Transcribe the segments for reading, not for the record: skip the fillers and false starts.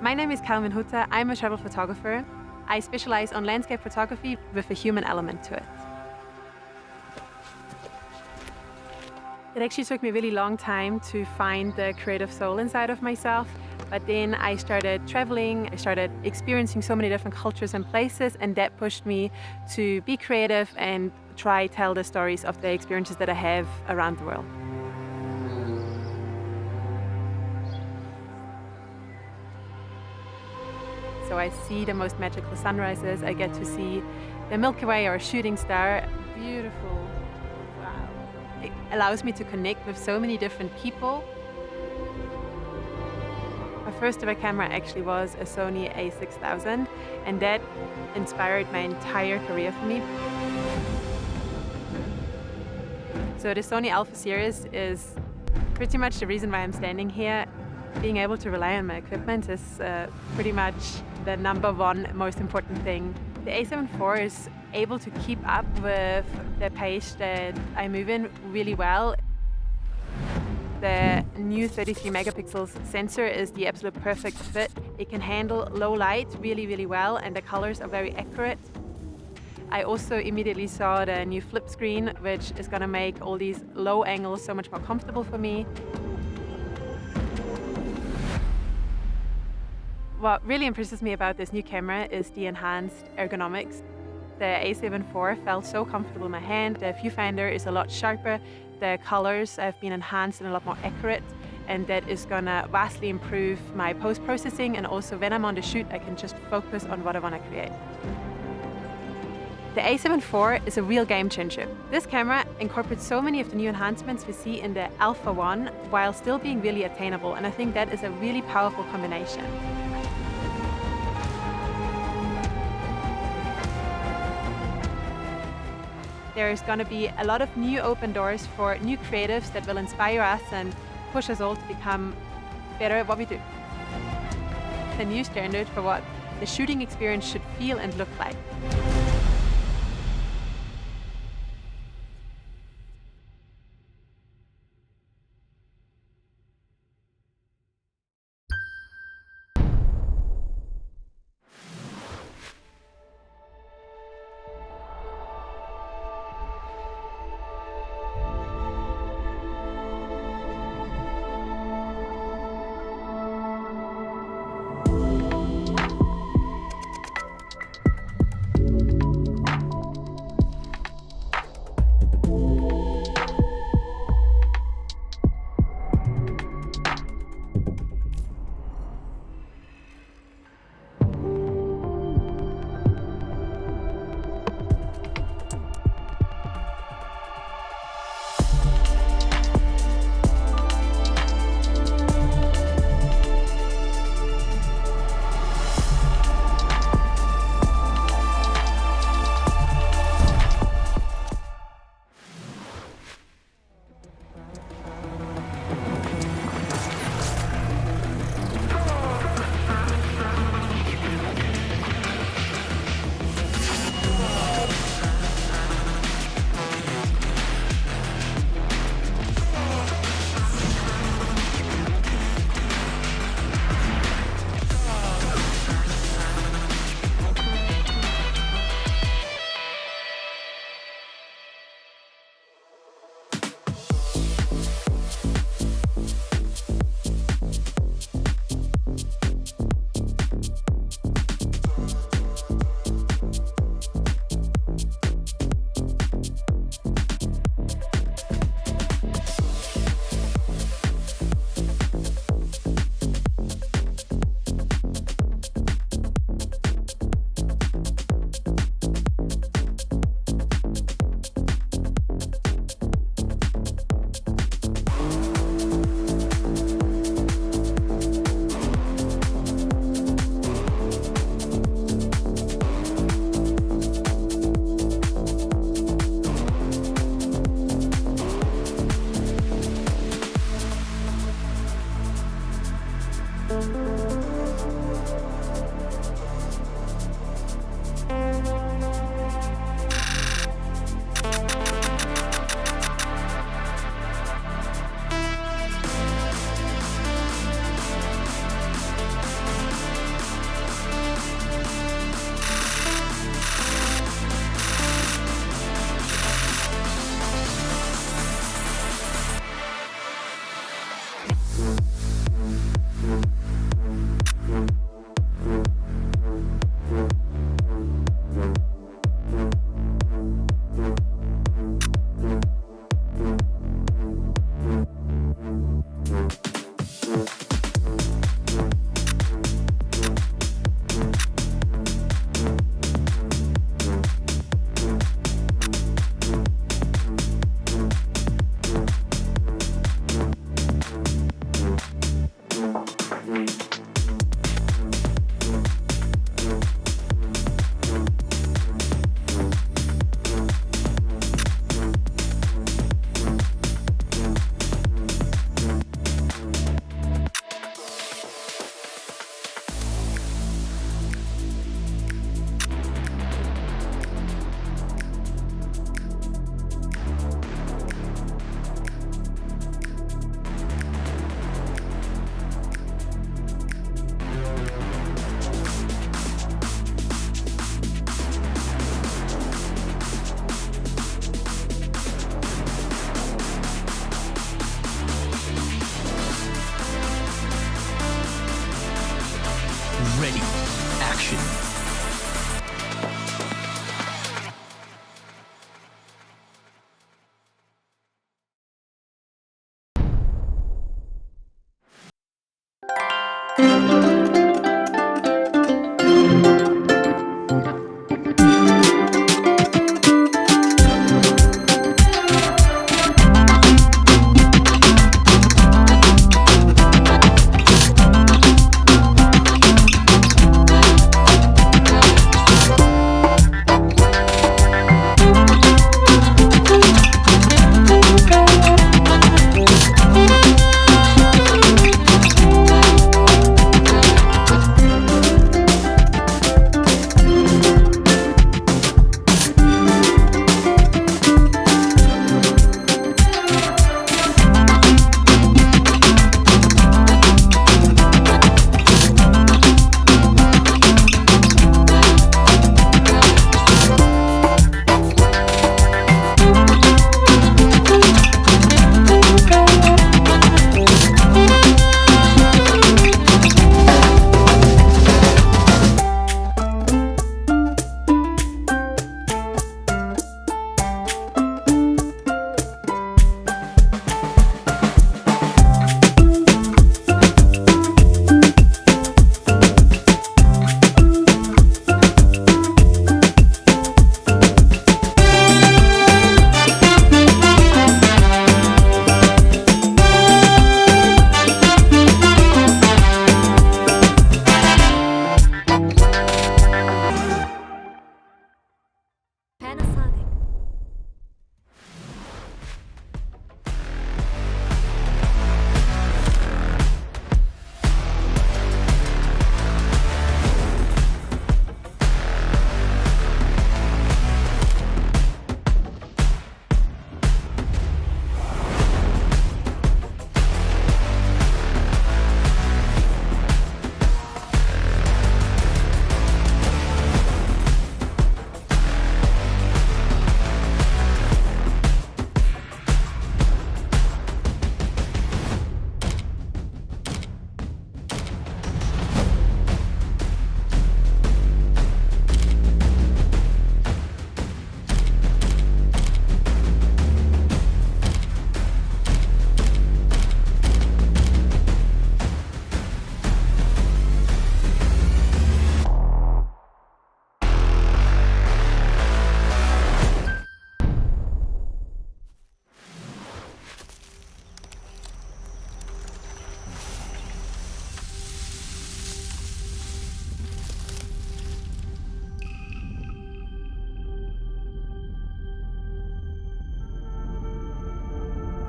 My name is Carmen Hutter. I'm a travel photographer. I specialize on landscape photography with a human element to it. It actually took me a really long time to find the creative soul inside of myself, but then I started traveling, I started experiencing so many different cultures and places, and that pushed me to be creative and try tell the stories of the experiences that I have around the world. So I see the most magical sunrises, I get to see the Milky Way or a shooting star. Beautiful. Wow. It allows me to connect with so many different people. My first ever camera actually was a Sony A6000, and that inspired my entire career for me. So the Sony Alpha series is pretty much the reason why I'm standing here. Being able to rely on my equipment is pretty much the #1 most important thing. The A7 IV is able to keep up with the pace that I move in really well. The new 33 megapixels sensor is the absolute perfect fit. It can handle low light really, really well, and the colors are very accurate. I also immediately saw the new flip screen, which is gonna make all these low angles so much more comfortable for me. What really impresses me about this new camera is the enhanced ergonomics. The A7 IV felt so comfortable in my hand. The viewfinder is a lot sharper. The colors have been enhanced and a lot more accurate, and that is gonna vastly improve my post-processing, and also when I'm on the shoot, I can just focus on what I wanna create. The A7 IV is a real game changer. This camera incorporates so many of the new enhancements we see in the Alpha One while still being really attainable, and I think that is a really powerful combination. There's going to be a lot of new open doors for new creatives that will inspire us and push us all to become better at what we do. A new standard for what the shooting experience should feel and look like.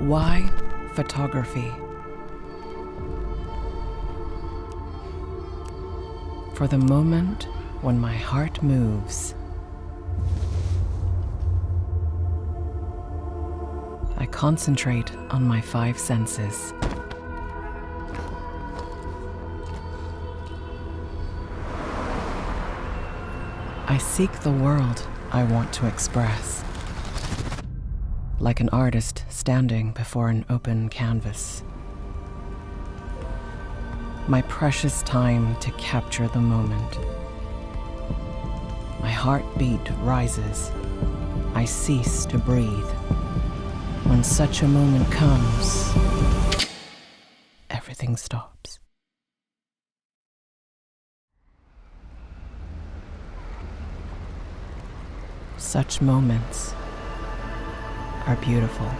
Why photography? For the moment when my heart moves, I concentrate on my 5 senses. I seek the world I want to express, like an artist standing before an open canvas. My precious time to capture the moment. My heartbeat rises. I cease to breathe. When such a moment comes, everything stops. Such moments are beautiful.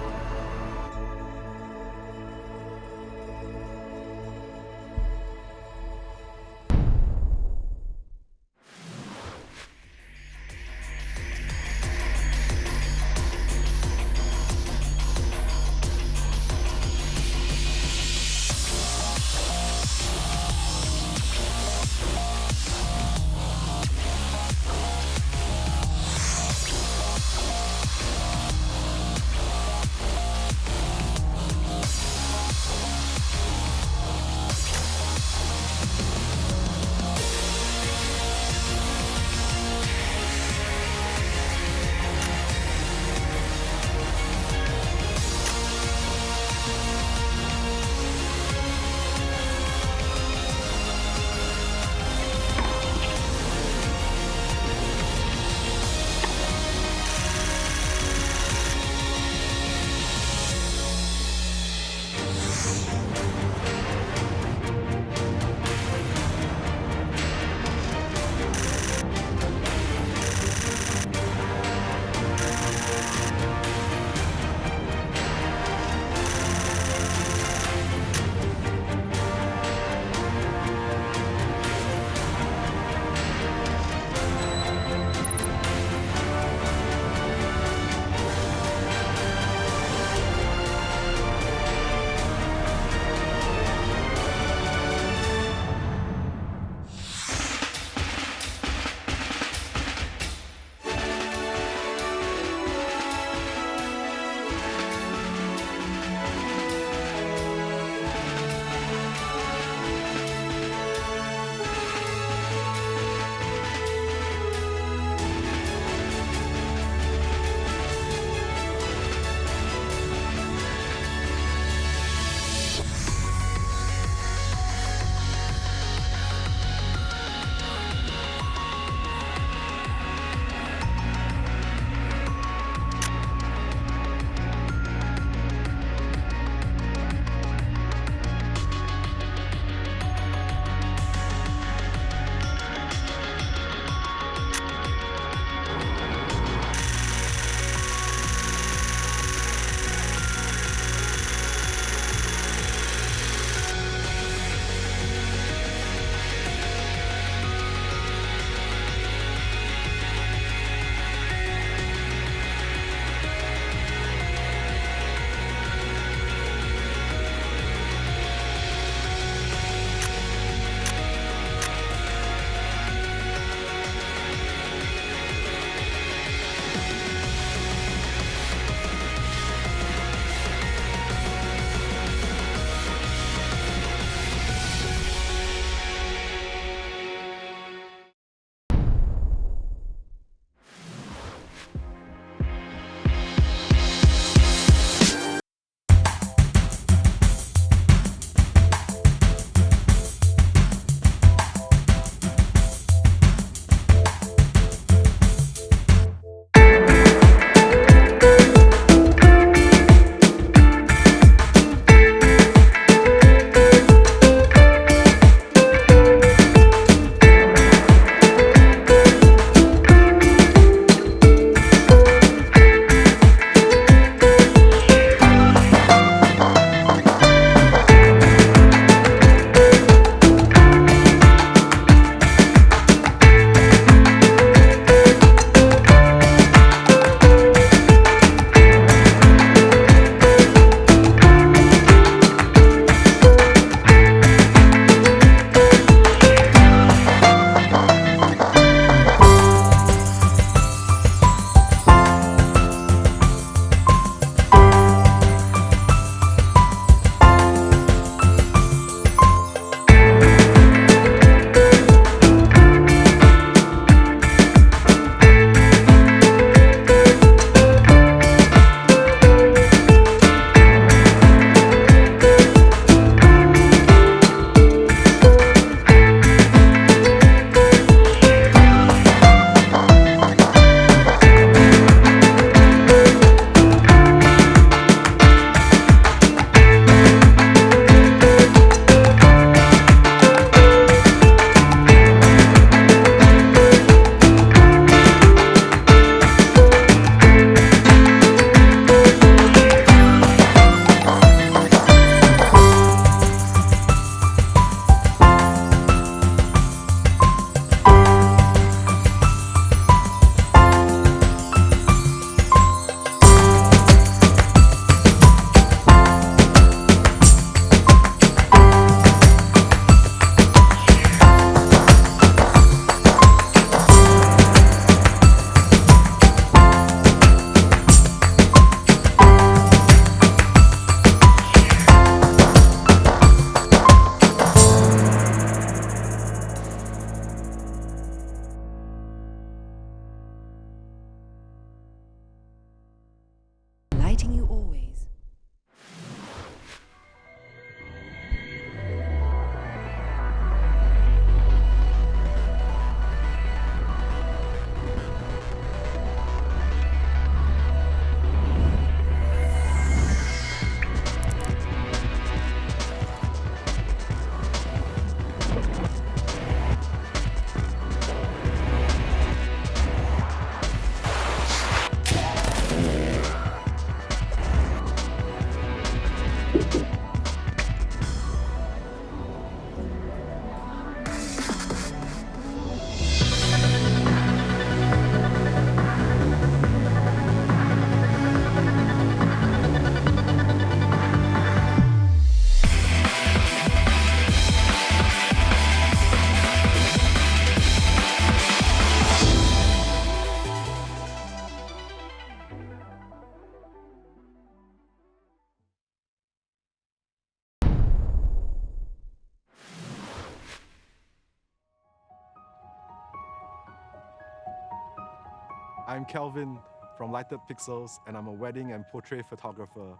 I'm Kelvin from Lighted Pixels, and I'm a wedding and portrait photographer.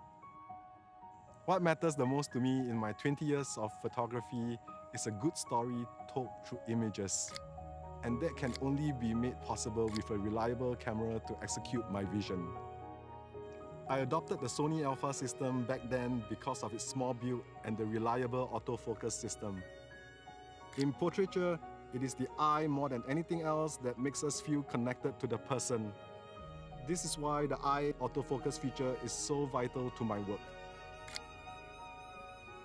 What matters the most to me in my 20 years of photography is a good story told through images. And that can only be made possible with a reliable camera to execute my vision. I adopted the Sony Alpha system back then because of its small build and the reliable autofocus system. In portraiture, it is the eye more than anything else that makes us feel connected to the person. This is why the eye autofocus feature is so vital to my work.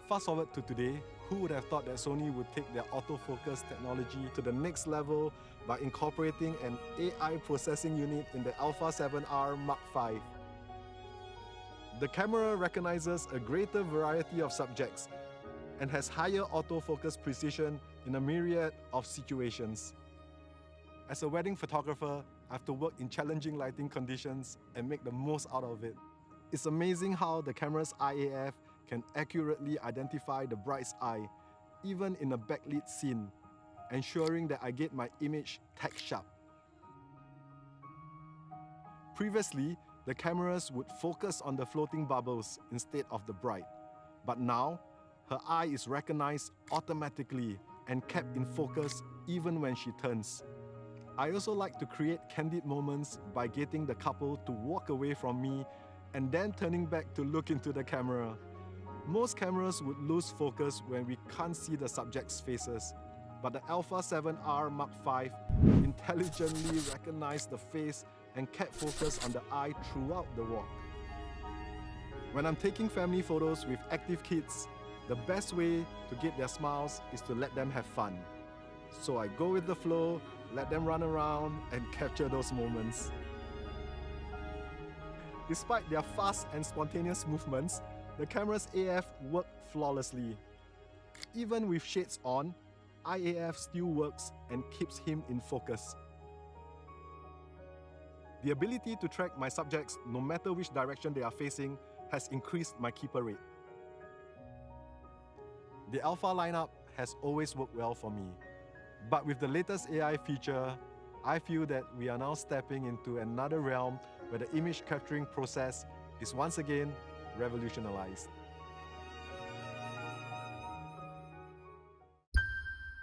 Fast forward to today, who would have thought that Sony would take their autofocus technology to the next level by incorporating an AI processing unit in the Alpha 7R Mark V. The camera recognizes a greater variety of subjects and has higher autofocus precision in a myriad of situations. As a wedding photographer, I have to work in challenging lighting conditions and make the most out of it. It's amazing how the camera's IAF can accurately identify the bride's eye, even in a backlit scene, ensuring that I get my image tack sharp. Previously, the cameras would focus on the floating bubbles instead of the bride, but now, her eye is recognized automatically and kept in focus even when she turns. I also like to create candid moments by getting the couple to walk away from me and then turning back to look into the camera. Most cameras would lose focus when we can't see the subject's faces, but the Alpha 7R Mark V intelligently recognized the face and kept focus on the eye throughout the walk. When I'm taking family photos with active kids, the best way to get their smiles is to let them have fun. So I go with the flow, let them run around, and capture those moments. Despite their fast and spontaneous movements, the camera's AF work flawlessly. Even with shades on, IAF still works and keeps him in focus. The ability to track my subjects no matter which direction they are facing has increased my keeper rate. The Alpha lineup has always worked well for me. But with the latest AI feature, I feel that we are now stepping into another realm where the image capturing process is once again revolutionized.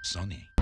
Sony.